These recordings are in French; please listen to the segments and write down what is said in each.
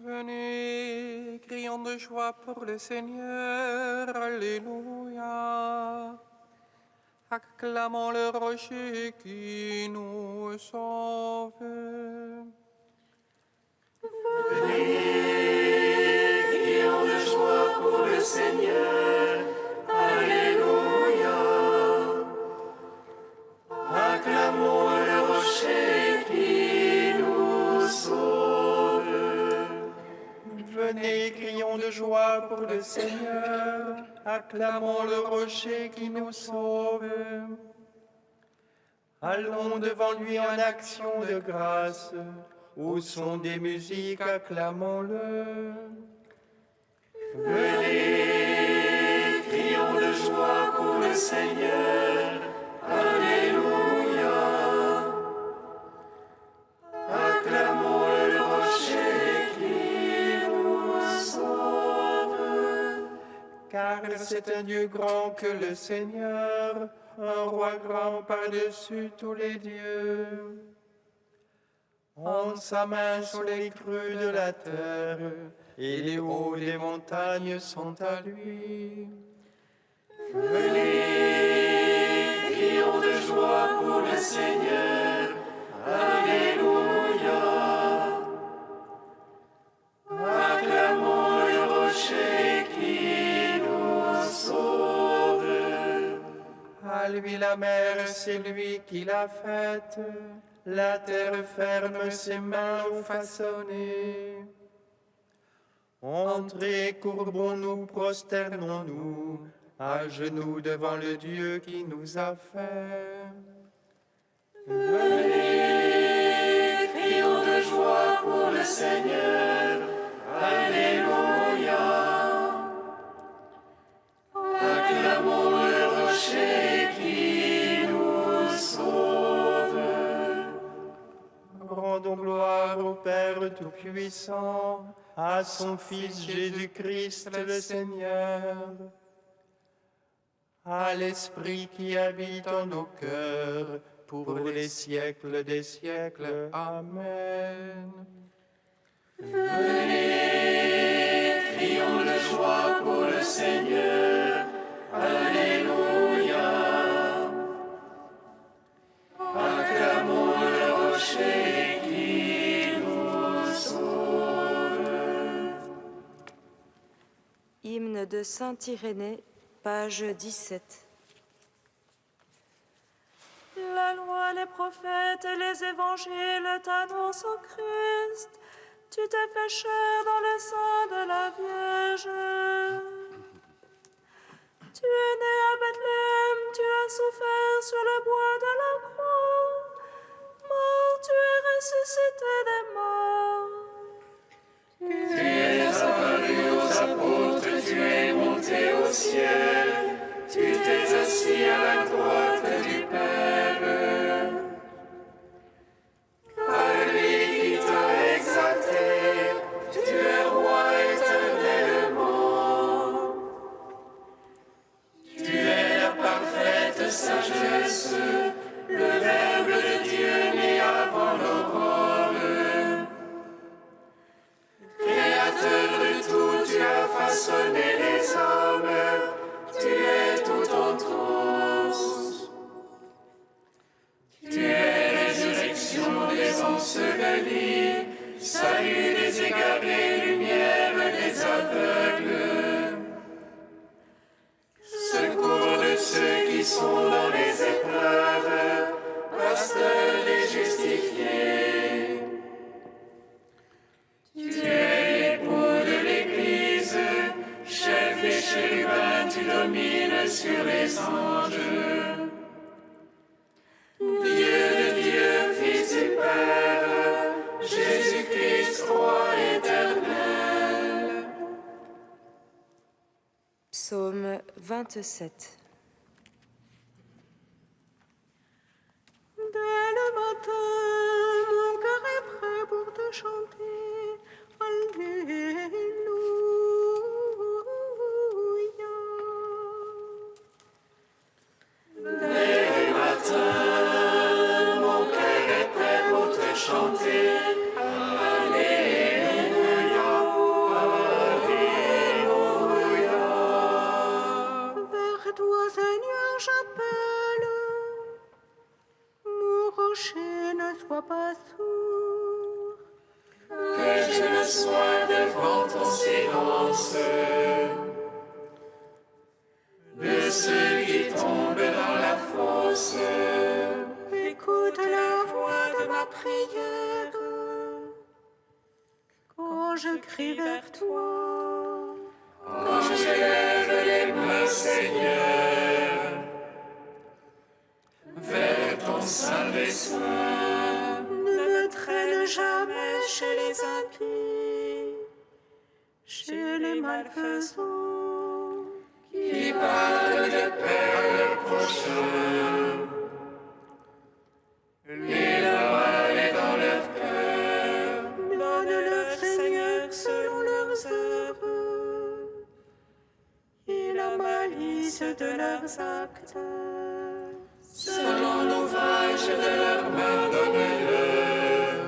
Venez, crions de joie pour le Seigneur, Alléluia. Acclamons le rocher qui nous sauve. Venez, crions de joie pour le Seigneur, Alléluia. Acclamons le rocher qui nous sauve. Venez, crions de joie pour le Seigneur, acclamons le rocher qui nous sauve. Allons devant lui en action de grâce, au son des musiques, acclamons-le. Venez, crions de joie pour le Seigneur, Alléluia. Acclamons le rocher qui nous sauve. Car c'est un Dieu grand que le Seigneur, un roi grand par-dessus tous les dieux. En sa main sont les creux de la terre, et les hauts des montagnes sont à lui. Venez, crions de joie pour le Seigneur, Alléluia. Acclamons le rocher qui nous sauve. À lui la mer, c'est lui qui l'a faite, la terre ferme, ses mains ont façonné. Entrez, courbons-nous, prosternons-nous, à genoux devant le Dieu qui nous a fait. Venez, crions de joie pour le Seigneur, Alléluia. Acclamons le rocher qui nous sauve. Rendons gloire au Père Tout-Puissant, à son Fils Jésus-Christ le Seigneur, à l'Esprit qui habite en nos cœurs, pour les siècles des siècles. Amen. Venez, crions de joie pour le Seigneur, Alléluia. Acclamons le rocher qui nous sauve. Hymne de Saint Irénée, page 17. La loi, les prophètes et les évangiles t'annoncent au Christ. Tu t'es fait chair dans le sein de la Vierge. Tu es né à Bethléem, tu as souffert sur le bois de la croix. Mort, tu es ressuscité des morts. Tu es apparu aux apôtres, tu es monté au ciel. Tu t'es assis à la droite du Père. Par lui qui t'a exalté, tu es roi éternellement. Tu es la parfaite sagesse, le Verbe de Dieu né avant l'aurore. Créateur de tout, tu as façonné les hommes, tu es tout en tous. Tu es résurrection des ensevelis, salut des égarés, lumière des aveugles. Secours de ceux qui sont dans les épreuves, pasteur des justifiés. Tu es l'époux de l'Église, chef des chérubins, tu domines sur les anges. Dieu de Dieu, Fils du Père, Jésus-Christ, roi éternel. Psaume 27. Dès le matin, mon cœur est prêt pour te chanter. Alléluia. Dès le matin, mon cœur est prêt pour te chanter. Alléluia. toi, Seigneur, j'appelle. Mon rocher ne soit pas sourd. Que je ne sois devant ton silence. De ceux qui tombent dans la fosse. Écoute la voix de ma prière. Quand je crie vers toi. Quand je lève les mains, Seigneur, vers ton saint dessein. Ne me traîne jamais chez les impies, chez les malfaisants, Qui parlent de perdre le prochain. Et le mal est dans leur cœur. donne-leur, Seigneur, selon leurs œuvres, et la malice de leurs actes. Selon l'ouvrage de leurs mains, donne-leur.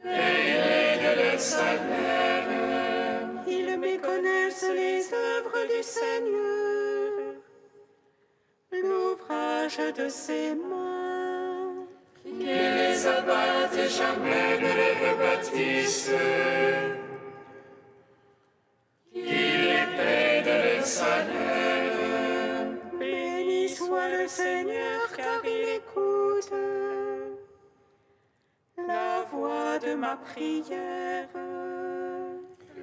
Paye-les de leur salaire. Ils méconnaissent les œuvres du Seigneur, l'ouvrage de ses mains. Qui les abattent, jamais ne les rebâtissent. Qui les paye de leur salaire. Béni soit le Seigneur, car il écoute la voix de ma prière.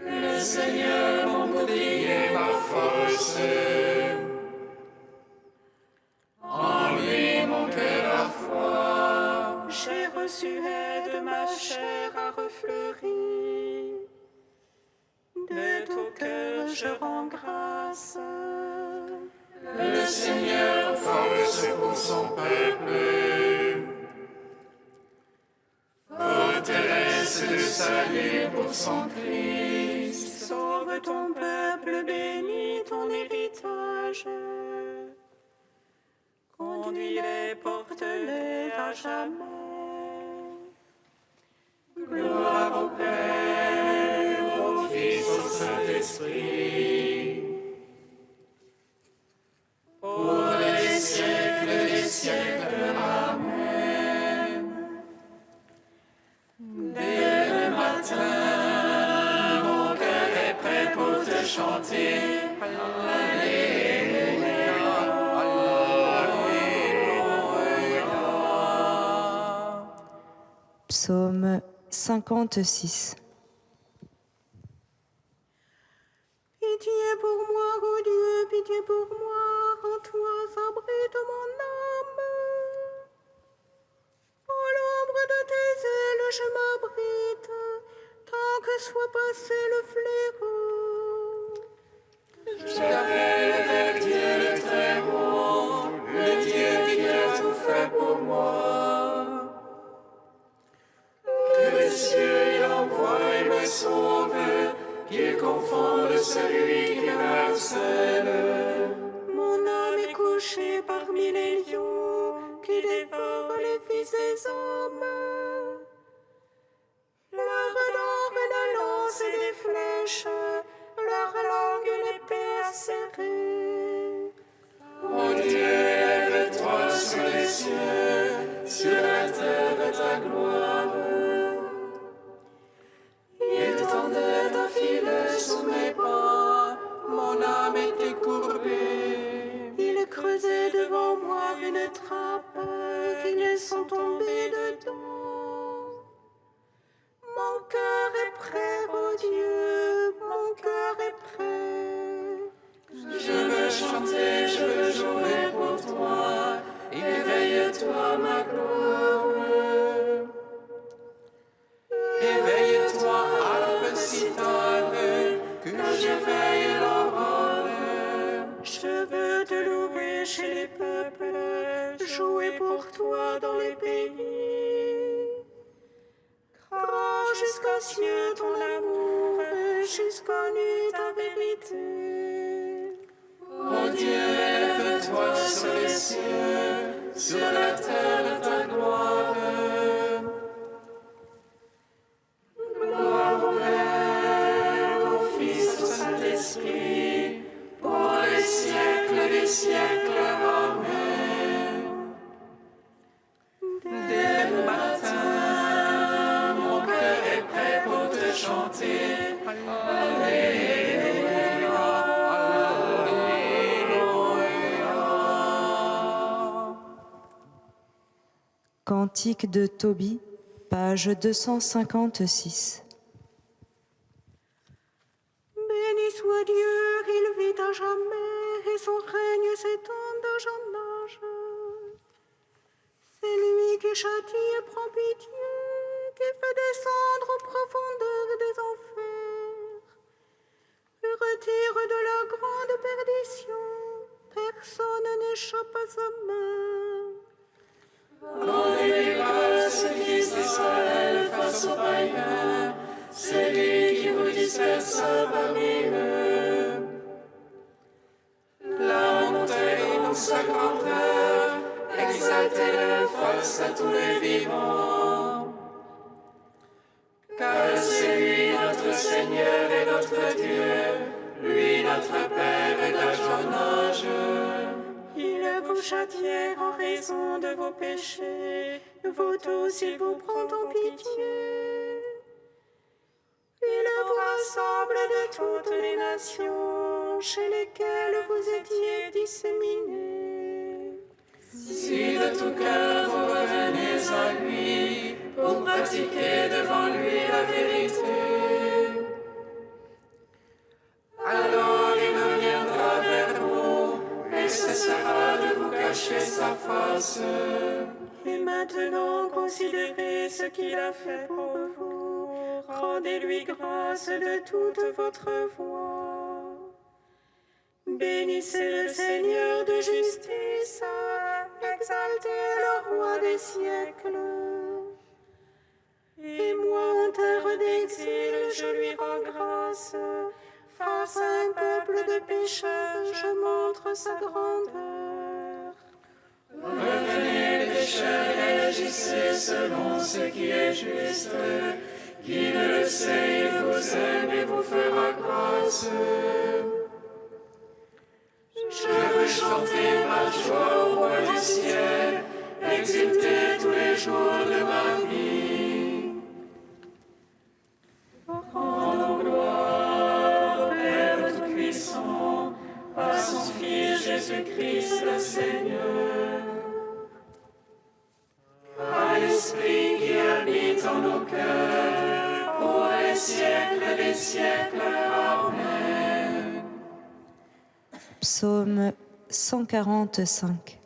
Le Seigneur, mon bouclier, ma force. En lui, mon cœur a foi. J'ai reçu aide, ma chair a refleuri. De tout cœur, je rends grâce. Le Seigneur, force pour son peuple. Forteresse de salut pour son Christ. Sauve ton peuple, bénis ton héritage. Conduis-les, porte-les à jamais. Gloire au Père, au Fils, au Saint-Esprit. Pour les siècles des siècles. Amen. Dès le matin, mon cœur est prêt pour te chanter. Alléluia, Alléluia. Psaume 56. Pitié pour moi, ô Dieu, pitié pour moi, en toi s'abrite mon âme. À l'ombre de tes ailes, je m'abrite, tant que soit passé le fléau. J'appelle vers Dieu le Très-Haut, le Dieu qui a tout fait pour moi. Que le ciel il envoie et me sauve, qu'il confonde celui qui me harcèle. Mon âme est couchée parmi les lions, qui dévorent les fils des hommes. Leur langue est la lance et des flèches, leur langue est l'épée acérée. Ô Dieu, lève-toi sur les cieux, sur la terre ta gloire. Il tendait un filet sous mes pas, mon âme était courbée. Ils creusaient devant moi une trappe, qu'ils sont tombés dedans. Mon cœur est prêt, ô Dieu, mon cœur est prêt. Je veux chanter, je veux jouer pour toi, éveille-toi ma gloire. Éveille-toi, harpe cithare, que je veille l'aurore. Je veux te louer chez les peuples, jouer pour toi dans les pays. Grand jusqu'aux cieux ton amour, jusqu'aux nuits ta vérité. Ô Dieu, lève-toi sur les cieux, sur la terre ta gloire. Gloire au Père, au Fils, au Saint-Esprit, pour les des siècles. Amen. Dès le matin, mon cœur est prêt pour te chanter. Alléluia, Alléluia. Cantique de Tobie, page 256. Béni soit Dieu, il vit à jamais, et son règne s'étend d'âge en âge. C'est lui qui châtie et prend pitié, qui fait descendre aux profondeurs des enfers, et retire de la grande perdition. Personne n'échappe à sa main. Rendez grâce, Fils d'Israël, face aux païens, c'est lui qui vous dispersa parmi eux. La montée dans sa grandeur, exaltez-le face à tous les vivants. Car c'est lui notre Seigneur et notre Dieu, lui notre Père et d'âge en âge. Il vous châtiait en raison de vos péchés, vous tous, il vous prend en pitié. Il vous rassemble de toutes les nations, chez lesquelles vous étiez disséminés. Si de tout cœur vous revenez à lui, pour pratiquer devant lui la vérité, alors il reviendra vers vous et cessera de vous cacher sa face. Et maintenant, considérez ce qu'il a fait pour vous. Rendez-lui grâce de toute votre voix. Bénissez le Seigneur de justice, exaltez le roi des siècles. Et moi, en terre d'exil, je lui rends grâce. Face à un peuple de pécheurs, je montre sa grandeur. Revenez pécheurs et agissez selon ce qui est juste. Qui ne le sait, il vous aime et vous fera grâce. Je veux chanter ma joie au roi du ciel, exulter tous les jours de ma vie. Rendons gloire au Père Tout-Puissant, à son Fils Jésus-Christ le Seigneur, à l'Esprit qui habite en nos cœurs, pour les siècles des siècles. Amen. Psaume 145.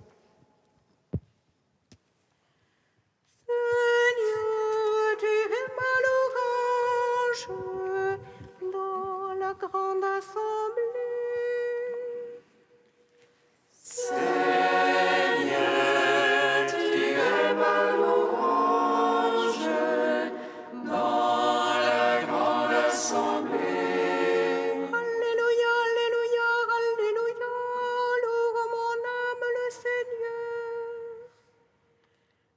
Seigneur, tu es ma louange dans la grande assemblée. Seigneur, tu es ma louange dans la grande assemblée. Alléluia, alléluia, alléluia, loue mon âme le Seigneur.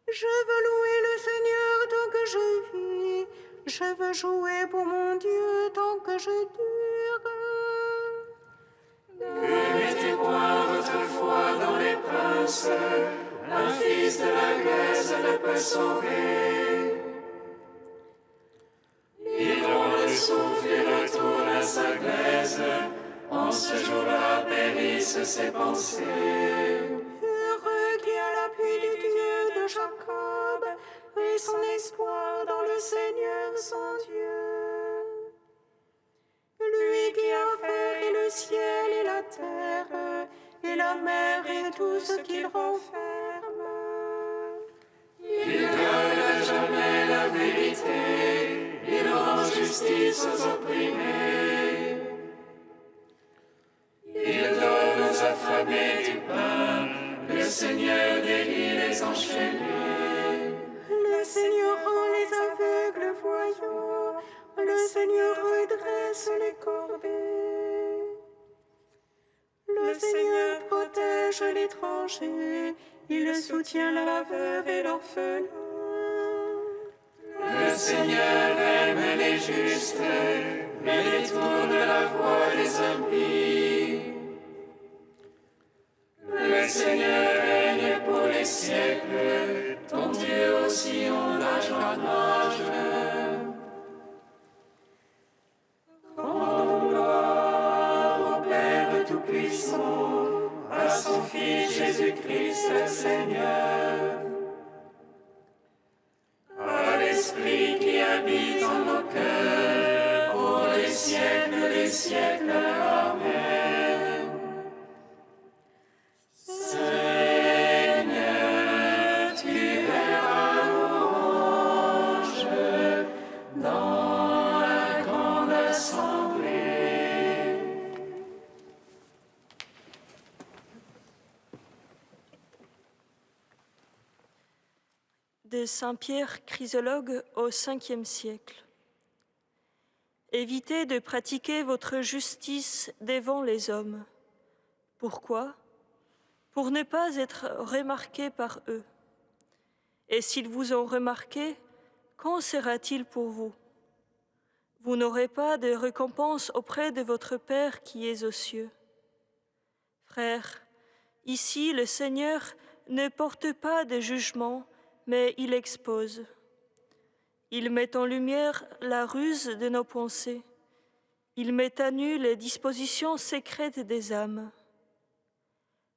Je veux louer le Seigneur tant que je vis, je veux jouer pour mon Dieu tant que je dure. Ne mettez point votre foi dans les princes, un fils de la glaise ne peut sauver. Il dont le souffle retourne à sa glaise, en ce jour-là périssent ses pensées. Heureux qui a l'appui du Dieu de Jacob et son espoir dans le Seigneur son Dieu. Lui qui a fait le ciel et la terre, et la mer et tout ce qu'il renferme. Il donne à jamais la vérité, il rend justice aux opprimés. Il donne aux affamés du pain, le Seigneur délie les enchaînés. Le Seigneur rend les aveugles voyants, le Seigneur redresse les courbés. Le Seigneur protège l'étranger, il soutient la veuve et l'orphelin. Le Seigneur aime les justes, mais détourne la voie des impies. Seigneur règne pour les siècles, ton Dieu aussi en âge en âge. Rendons gloire au Père Tout-Puissant, à son Fils Jésus-Christ Seigneur, à l'Esprit qui habite en nos cœurs, pour les siècles des siècles. Amen. Seigneur, tu es la louange dans la grande assemblée. De Saint Pierre Chrysologue au Ve siècle. Évitez de pratiquer votre justice devant les hommes. Pourquoi ? Pour ne pas être remarqué par eux. Et s'ils vous ont remarqué, qu'en sera-t-il pour vous ? Vous n'aurez pas de récompense auprès de votre Père qui est aux cieux. Frères, ici le Seigneur ne porte pas de jugement, mais il expose. Il met en lumière la ruse de nos pensées. Il met à nu les dispositions secrètes des âmes.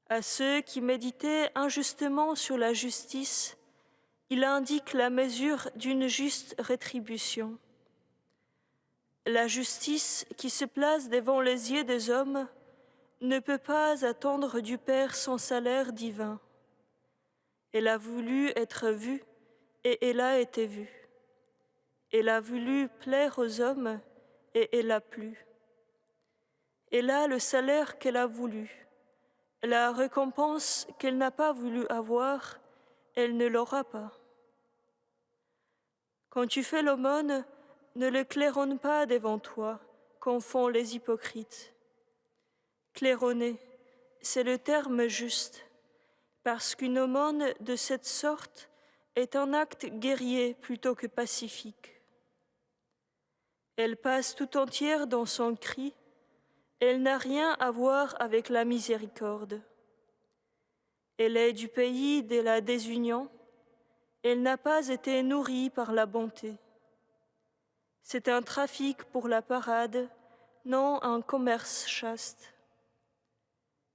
À ceux qui méditaient injustement sur la justice, il indique la mesure d'une juste rétribution. La justice qui se place devant les yeux des hommes ne peut pas attendre du Père son salaire divin. Elle a voulu être vue et elle a été vue. Elle a voulu plaire aux hommes et elle a plu. Elle a le salaire qu'elle a voulu. La récompense qu'elle n'a pas voulu avoir, elle ne l'aura pas. Quand tu fais l'aumône, ne le claironne pas devant toi, comme font les hypocrites. Claironner, c'est le terme juste, parce qu'une aumône de cette sorte est un acte guerrier plutôt que pacifique. Elle passe tout entière dans son cri, elle n'a rien à voir avec la miséricorde. Elle est du pays de la désunion, elle n'a pas été nourrie par la bonté. C'est un trafic pour la parade, non un commerce chaste.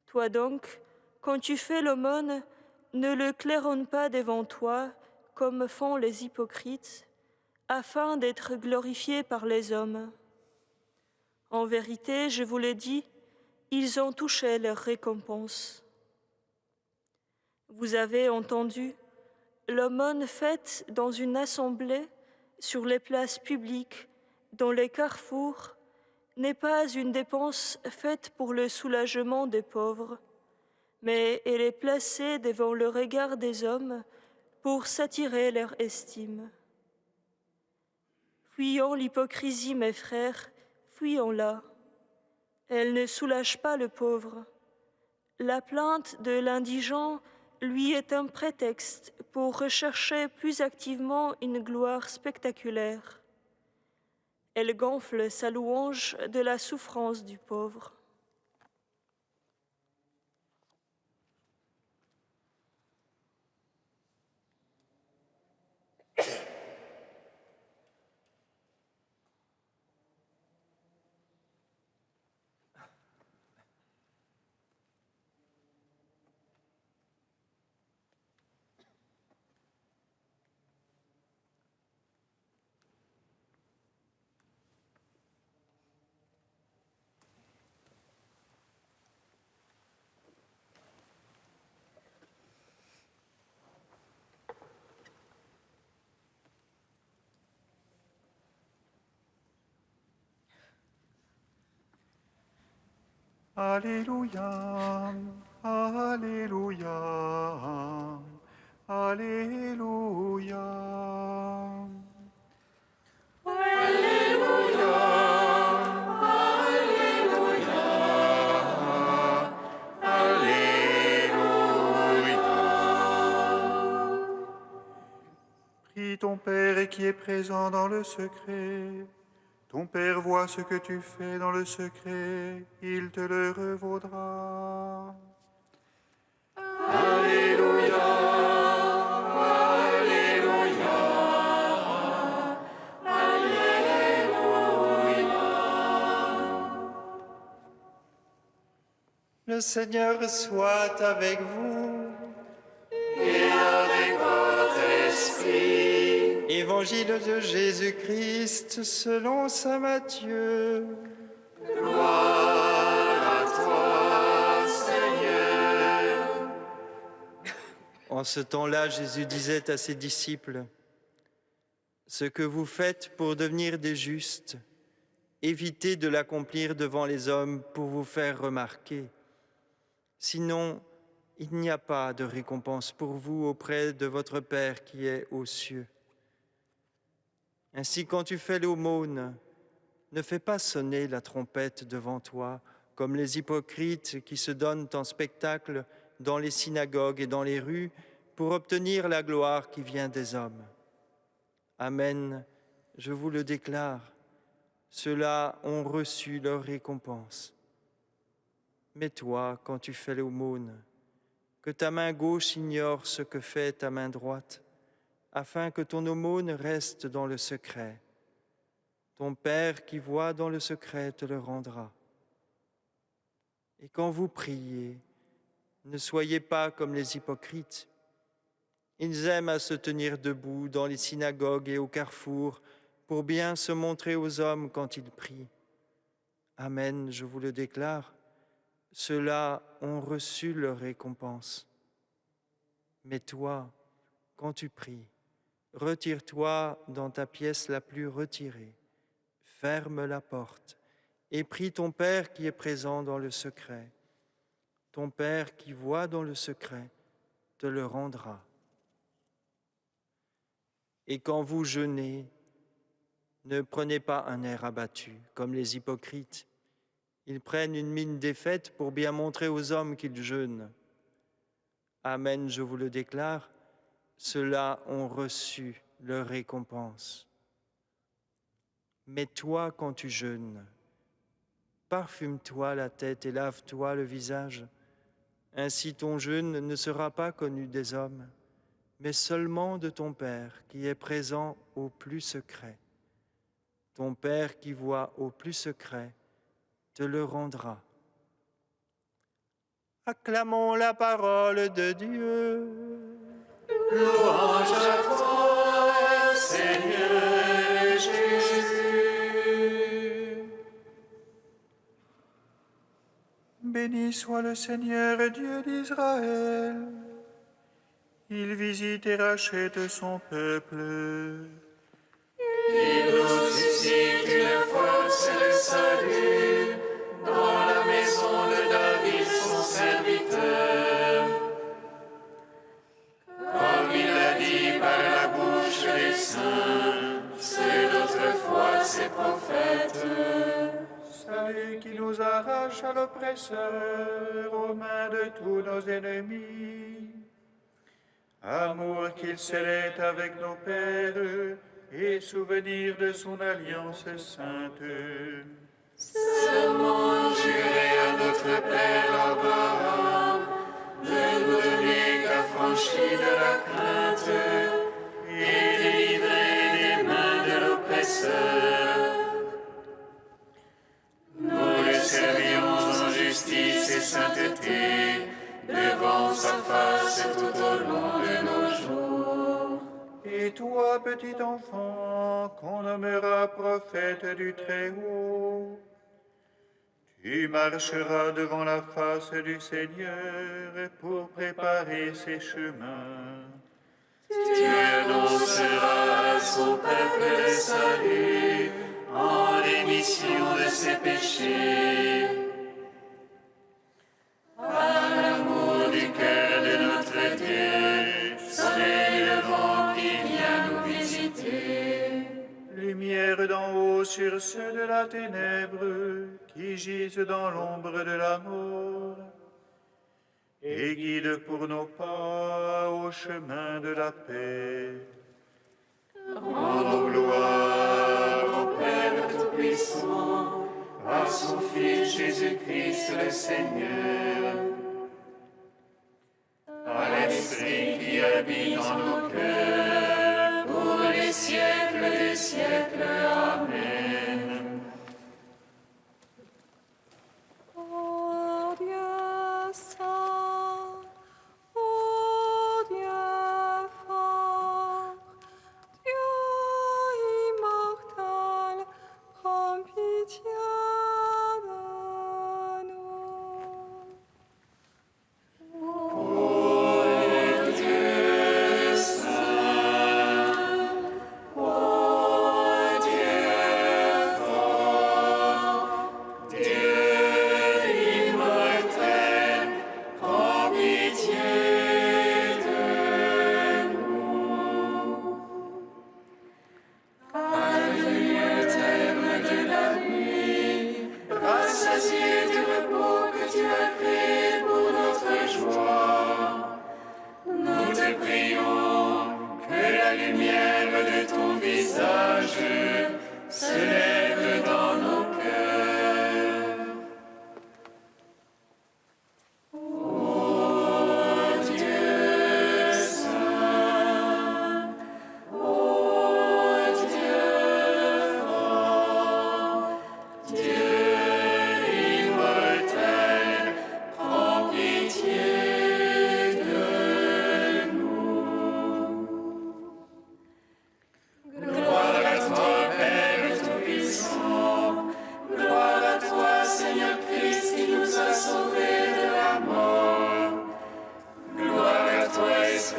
Toi donc, quand tu fais l'aumône, ne le claironne pas devant toi, comme font les hypocrites, afin d'être glorifiés par les hommes. En vérité, je vous le dis, ils ont touché leur récompense. Vous avez entendu, l'aumône faite dans une assemblée, sur les places publiques, dans les carrefours, n'est pas une dépense faite pour le soulagement des pauvres, mais elle est placée devant le regard des hommes pour s'attirer leur estime. Fuyons l'hypocrisie, mes frères, fuyons-la. Elle ne soulage pas le pauvre. La plainte de l'indigent lui est un prétexte pour rechercher plus activement une gloire spectaculaire. Elle gonfle sa louange de la souffrance du pauvre. Alléluia, Alléluia, Alléluia. Alléluia, Alléluia, Alléluia. Prie ton Père qui est présent dans le secret. Ton Père voit ce que tu fais dans le secret, il te le revaudra. Seigneur soit avec vous. Et avec votre esprit. Évangile de Jésus-Christ selon saint Matthieu. Gloire à toi, Seigneur. En ce temps-là, Jésus disait à ses disciples, « Ce que vous faites pour devenir des justes, évitez de l'accomplir devant les hommes pour vous faire remarquer. Sinon, il n'y a pas de récompense pour vous auprès de votre Père qui est aux cieux. Ainsi, quand tu fais l'aumône, ne fais pas sonner la trompette devant toi, comme les hypocrites qui se donnent en spectacle dans les synagogues et dans les rues pour obtenir la gloire qui vient des hommes. Amen, je vous le déclare, ceux-là ont reçu leur récompense. Mais toi, quand tu fais l'aumône, que ta main gauche ignore ce que fait ta main droite, afin que ton aumône reste dans le secret. Ton Père qui voit dans le secret te le rendra. Et quand vous priez, ne soyez pas comme les hypocrites. Ils aiment à se tenir debout dans les synagogues et au carrefour pour bien se montrer aux hommes quand ils prient. Amen, je vous le déclare, ceux-là ont reçu leur récompense. Mais toi, quand tu pries, retire-toi dans ta pièce la plus retirée, ferme la porte et prie ton Père qui est présent dans le secret. Ton Père qui voit dans le secret te le rendra. Et quand vous jeûnez, ne prenez pas un air abattu, comme les hypocrites. Ils prennent une mine défaite pour bien montrer aux hommes qu'ils jeûnent. Amen, je vous le déclare, ceux-là ont reçu leur récompense. Mais toi, quand tu jeûnes, parfume-toi la tête et lave-toi le visage. Ainsi ton jeûne ne sera pas connu des hommes, mais seulement de ton Père qui est présent au plus secret. Ton Père qui voit au plus secret te le rendra. Acclamons la parole de Dieu. Louange à toi, Seigneur Jésus. Béni soit le Seigneur Dieu d'Israël. Il visite et rachète son peuple. Il nous suscite une force et le salut dans la maison de David, son serviteur. Comme il l'a dit par la bouche des saints, ceux d'autrefois, ses prophètes. Salut qui nous arrache à l'oppresseur, aux mains de tous nos ennemis. Amour qu'il scellait avec nos pères, et souvenir de son alliance sainte. Serment juré à notre Père Abraham, de nous donner qu'affranchis de la crainte, et délivrer des mains de l'oppresseur. Nous le servions en justice et sainteté, devant sa face tout au long de nos jours. Et toi, petit enfant, qu'on nommera prophète du Très-Haut, tu marcheras devant la face du Seigneur pour préparer ses chemins. Tu annonceras à son peuple le salut en rémission de ses péchés. Par l'amour du cœur de notre Dieu, soleil levant qui vient nous visiter. Lumière d'en haut sur ceux de la ténèbre qui gisent dans l'ombre de la mort, et guide pour nos pas au chemin de la paix. Rendons gloire au Père Tout-Puissant, à son Fils Jésus-Christ le Seigneur, à l'Esprit qui habite dans nos cœurs, pour les siècles des siècles. Amen. Ô Dieu,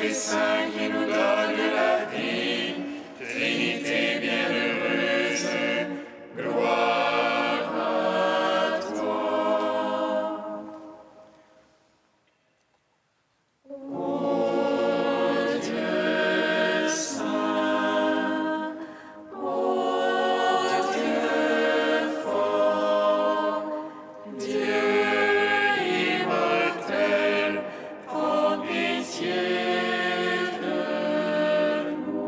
l'Esprit Saint qui nous donne la vie, Trinité bienheureuse, gloire à toi. Ô Dieu saint, ô Dieu fort, Dieu immortel, prends pitié de nous.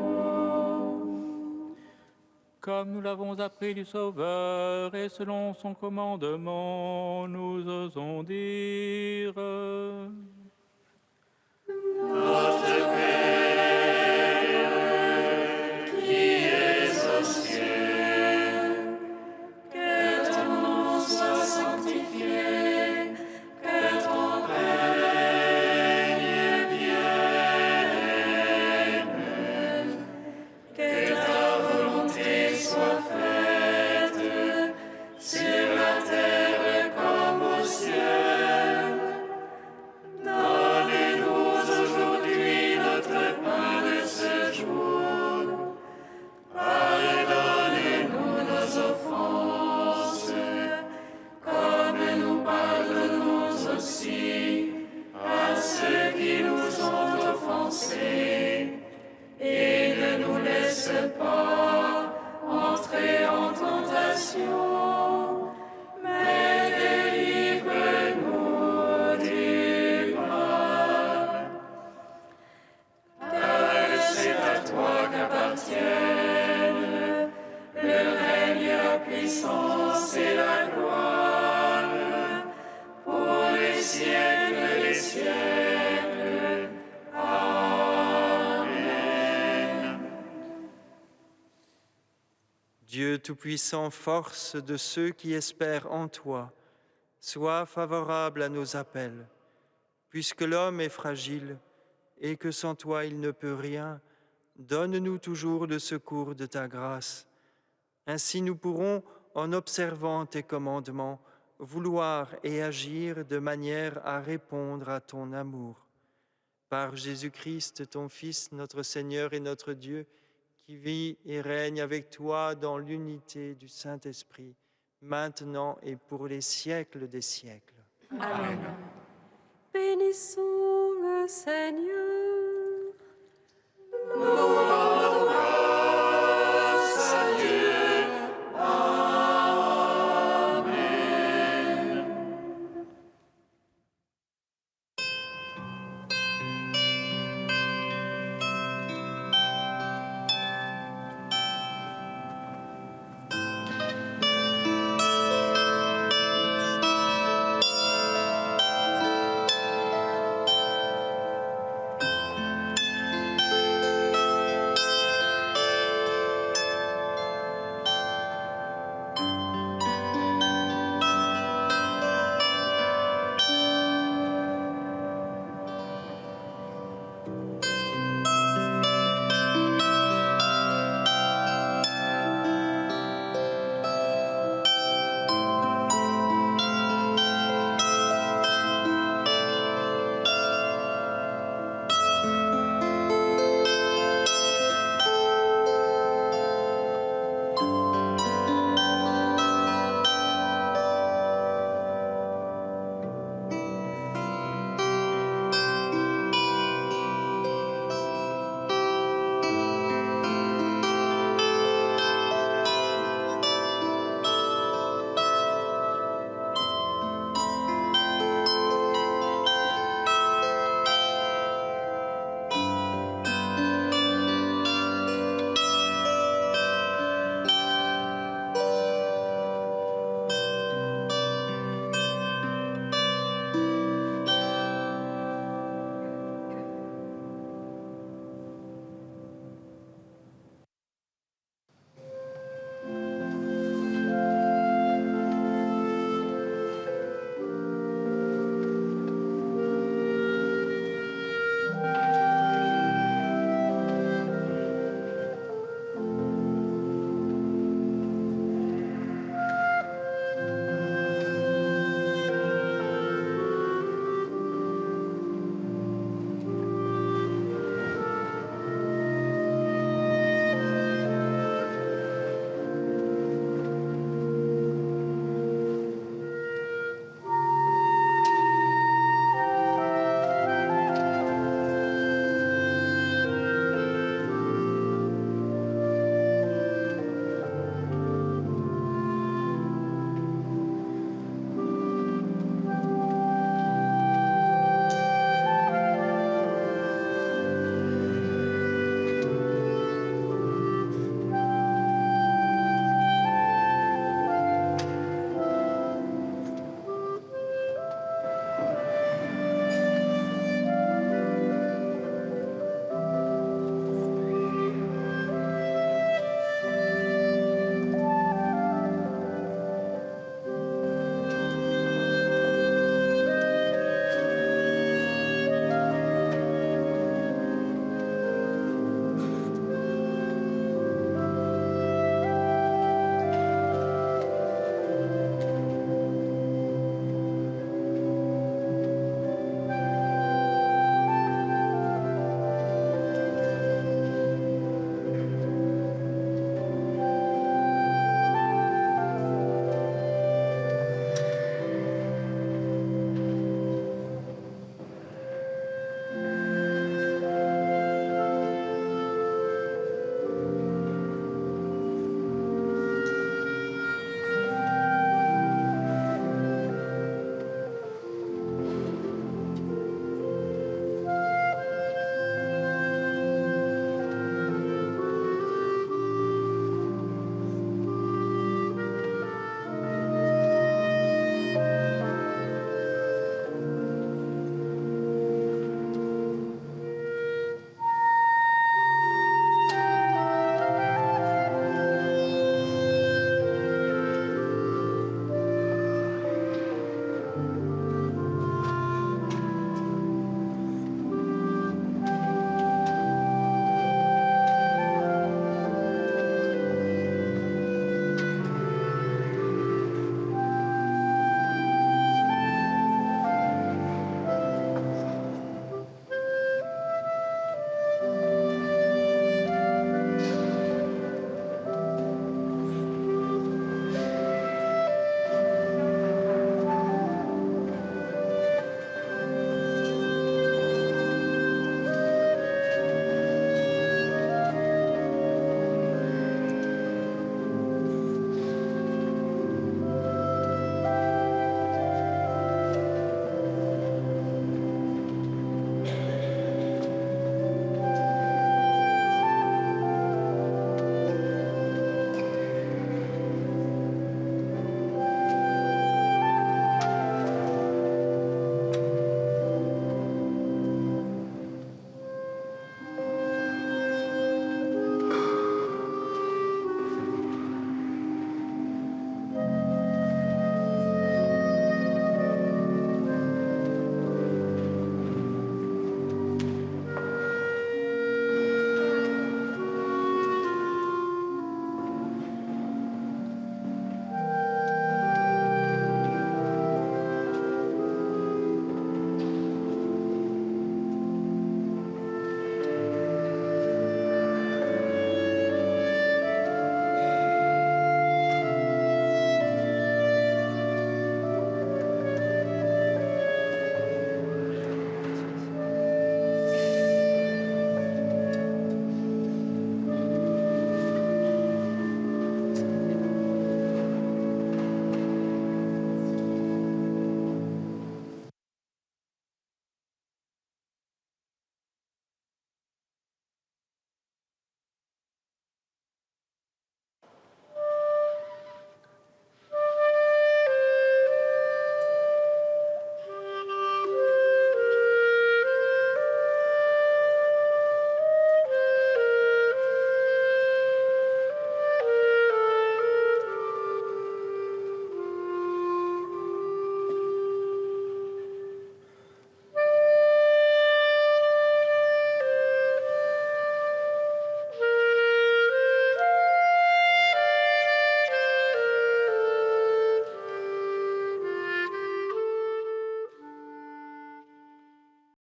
Comme nous l'avons appris du Sauveur et selon son commandement, nous osons dire Notre Père, qui es aux cieux, que ton nom soit sanctifié, que ton règne vienne, que ta volonté soit faite sur la terre comme au ciel. Donne-nous aujourd'hui notre pain de ce jour. Pardonne-nous nos offenses, comme nous pardonnons aussi à ceux qui nous ont offensés. Et ne nous laisse pas entrer en tentation, mais délivre-nous du mal. Car c'est à toi qu'appartiennent le règne, la puissance et la gloire pour les siècles des siècles. Amen. Dieu Tout-Puissant, force de ceux qui espèrent en toi, sois favorable à nos appels. Puisque l'homme est fragile et que sans toi il ne peut rien, donne-nous toujours le secours de ta grâce. Ainsi nous pourrons, en observant tes commandements, vouloir et agir de manière à répondre à ton amour. Par Jésus-Christ, ton Fils, notre Seigneur et notre Dieu, qui vit et règne avec toi dans l'unité du Saint-Esprit, maintenant et pour les siècles des siècles. Amen. Bénissons le Seigneur.